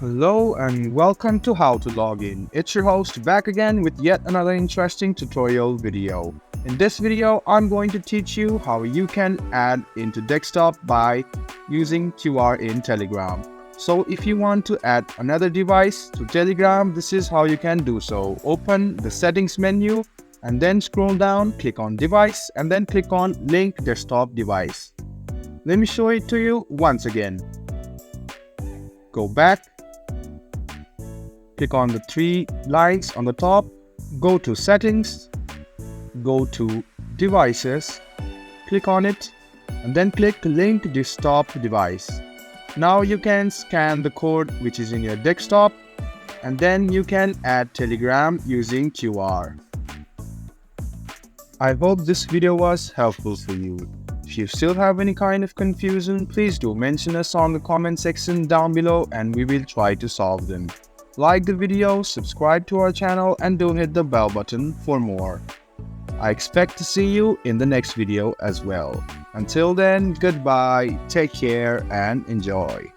Hello and welcome to How to Log In. It's your host back again with yet another interesting tutorial video. In this video, I'm going to teach you how you can add into desktop by using QR in Telegram. So if you want to add another device to Telegram, this is how you can do so. Open the settings menu and then scroll down, click on device and then click on link desktop device. Let me show it to you once again. Go back. Click on the three lines on the top, go to settings, go to devices, click on it and then click link desktop device. Now you can scan the code which is in your desktop and then you can add Telegram using QR. I hope this video was helpful for you. If you still have any kind of confusion, please do mention us on the comment section down below and we will try to solve them. Like the video, subscribe to our channel and do hit the bell button for more. I expect to see you in the next video as well. Until then, goodbye, take care and enjoy.